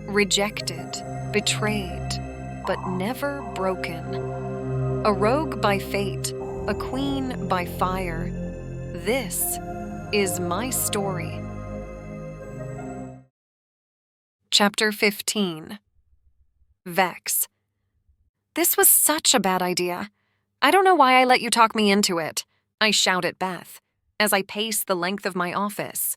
Rejected, betrayed, but never broken. A rogue by fate, a queen by fire. This is my story. Chapter 15. Vex. This was such a bad idea. I don't know why I let you talk me into it, I shout at Beth as I pace the length of my office.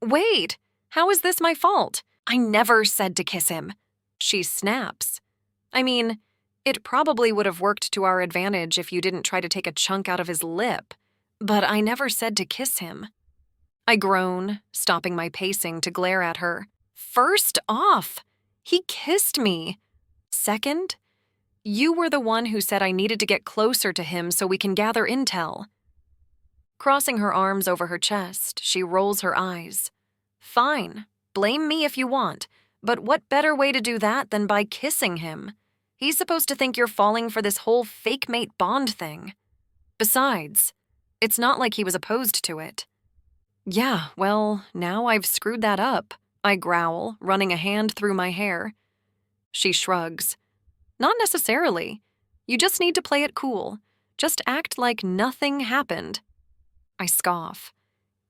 Wait, how is this my fault? I never said to kiss him. She snaps. I mean, it probably would have worked to our advantage if you didn't try to take a chunk out of his lip, but I never said to kiss him. I groan, stopping my pacing to glare at her. First off, he kissed me. Second, you were the one who said I needed to get closer to him so we can gather intel. Crossing her arms over her chest, she rolls her eyes. Fine, blame me if you want, but what better way to do that than by kissing him? He's supposed to think you're falling for this whole fake mate bond thing. Besides, it's not like he was opposed to it. Yeah, well, now I've screwed that up, I growl, running a hand through my hair. She shrugs. Not necessarily. You just need to play it cool. Just act like nothing happened. I scoff.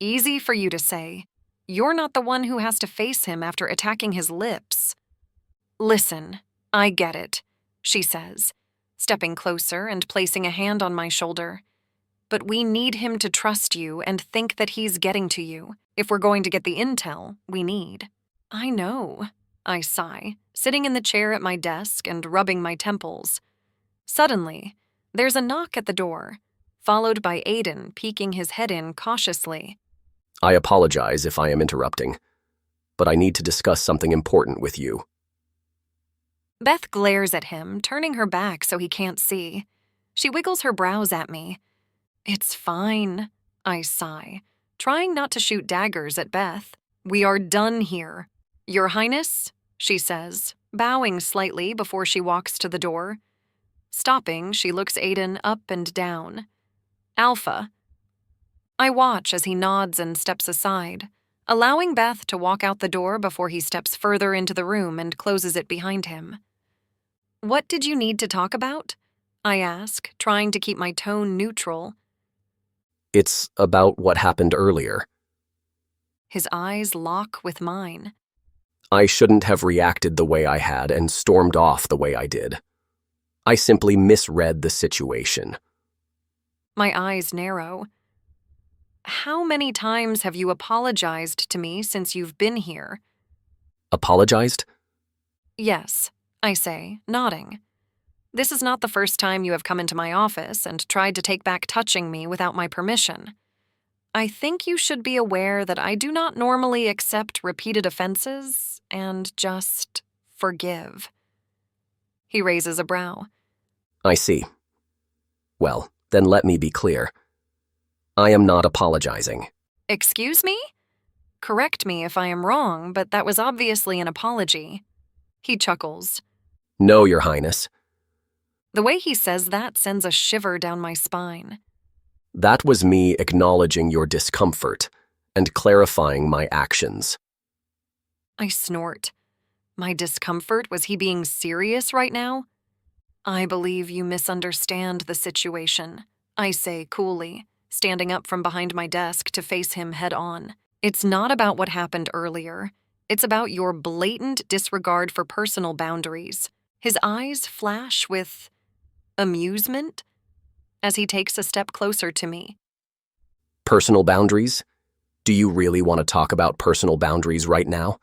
Easy for you to say. You're not the one who has to face him after attacking his lips. Listen, I get it, she says, stepping closer and placing a hand on my shoulder. But we need him to trust you and think that he's getting to you, if we're going to get the intel we need. I know, I sigh, sitting in the chair at my desk and rubbing my temples. Suddenly, there's a knock at the door, followed by Aiden peeking his head in cautiously. I apologize if I am interrupting, but I need to discuss something important with you. Beth glares at him, turning her back so he can't see. She wiggles her brows at me. It's fine, I sigh, trying not to shoot daggers at Beth. We are done here. Your Highness, she says, bowing slightly before she walks to the door. Stopping, she looks Aiden up and down. Alpha. I watch as he nods and steps aside, allowing Beth to walk out the door before he steps further into the room and closes it behind him. What did you need to talk about? I ask, trying to keep my tone neutral. It's about what happened earlier. His eyes lock with mine. I shouldn't have reacted the way I had and stormed off the way I did. I simply misread the situation. My eyes narrow. How many times have you apologized to me since you've been here? Apologized? Yes, I say, nodding. This is not the first time you have come into my office and tried to take back touching me without my permission. I think you should be aware that I do not normally accept repeated offenses and just forgive. He raises a brow. I see. Well, then let me be clear. I am not apologizing. Excuse me? Correct me if I am wrong, but that was obviously an apology. He chuckles. No, Your Highness. The way he says that sends a shiver down my spine. That was me acknowledging your discomfort and clarifying my actions. I snort. My discomfort? Was he being serious right now? I believe you misunderstand the situation, I say coolly, standing up from behind my desk to face him head on. It's not about what happened earlier. It's about your blatant disregard for personal boundaries. His eyes flash with amusement as he takes a step closer to me. Personal boundaries? Do you really want to talk about personal boundaries right now?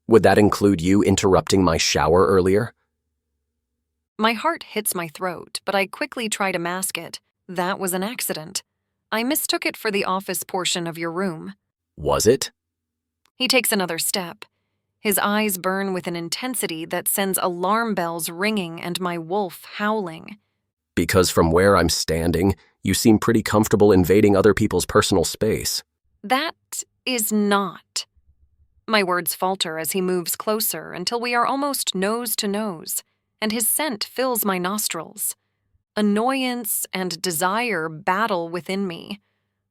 Would that include you interrupting my shower earlier? My heart hits my throat, but I quickly try to mask it. That was an accident. I mistook it for the office portion of your room. Was it? He takes another step. His eyes burn with an intensity that sends alarm bells ringing and my wolf howling. Because from where I'm standing, you seem pretty comfortable invading other people's personal space. That is not. My words falter as he moves closer until we are almost nose to nose, and his scent fills my nostrils. Annoyance and desire battle within me.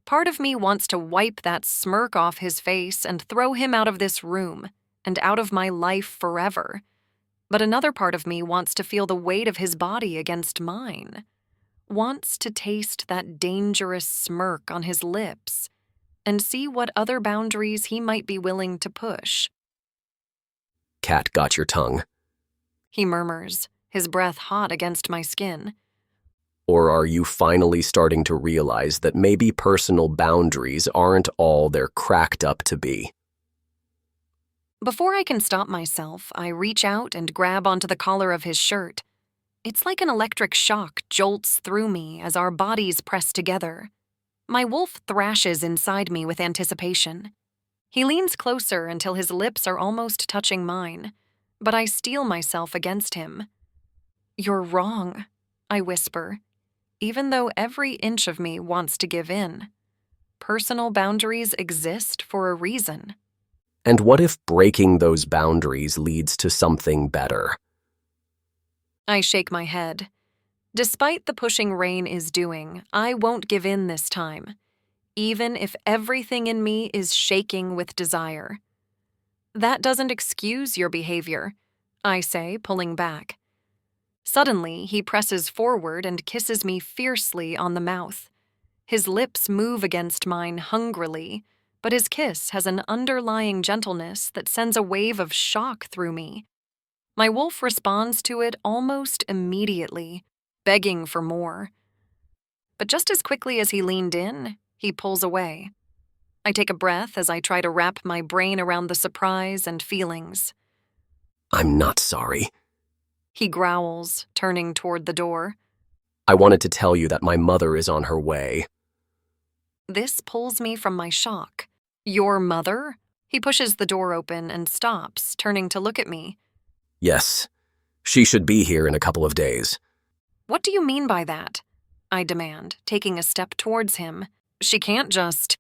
Part of me wants to wipe that smirk off his face and throw him out of this room, and out of my life forever. But another part of me wants to feel the weight of his body against mine, wants to taste that dangerous smirk on his lips, and see what other boundaries he might be willing to push. Cat got your tongue. He murmurs, his breath hot against my skin. Or are you finally starting to realize that maybe personal boundaries aren't all they're cracked up to be? Before I can stop myself, I reach out and grab onto the collar of his shirt. It's like an electric shock jolts through me as our bodies press together. My wolf thrashes inside me with anticipation. He leans closer until his lips are almost touching mine, but I steel myself against him. "You're wrong," I whisper, even though every inch of me wants to give in. Personal boundaries exist for a reason. And what if breaking those boundaries leads to something better? I shake my head. Despite the pushing Rain is doing, I won't give in this time, even if everything in me is shaking with desire. "That doesn't excuse your behavior," I say, pulling back. Suddenly, he presses forward and kisses me fiercely on the mouth. His lips move against mine hungrily, but his kiss has an underlying gentleness that sends a wave of shock through me. My wolf responds to it almost immediately, begging for more. But just as quickly as he leaned in, he pulls away. I take a breath as I try to wrap my brain around the surprise and feelings. I'm not sorry. He growls, turning toward the door. I wanted to tell you that my mother is on her way. This pulls me from my shock. "Your mother?" He pushes the door open and stops, turning to look at me. Yes, she should be here in a couple of days. "What do you mean by that?" I demand, taking a step towards him. "She can't just—"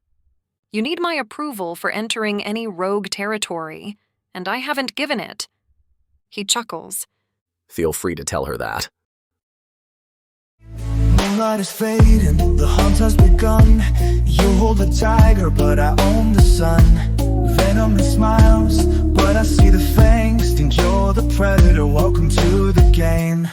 "You need my approval for entering any rogue territory, and I haven't given it." He chuckles. Feel free to tell her that. Moonlight is fading, the hunt has begun. You hold the tiger, but I own the sun. Venom and smiles, but I see the fangs. Think you're the predator, welcome to the game.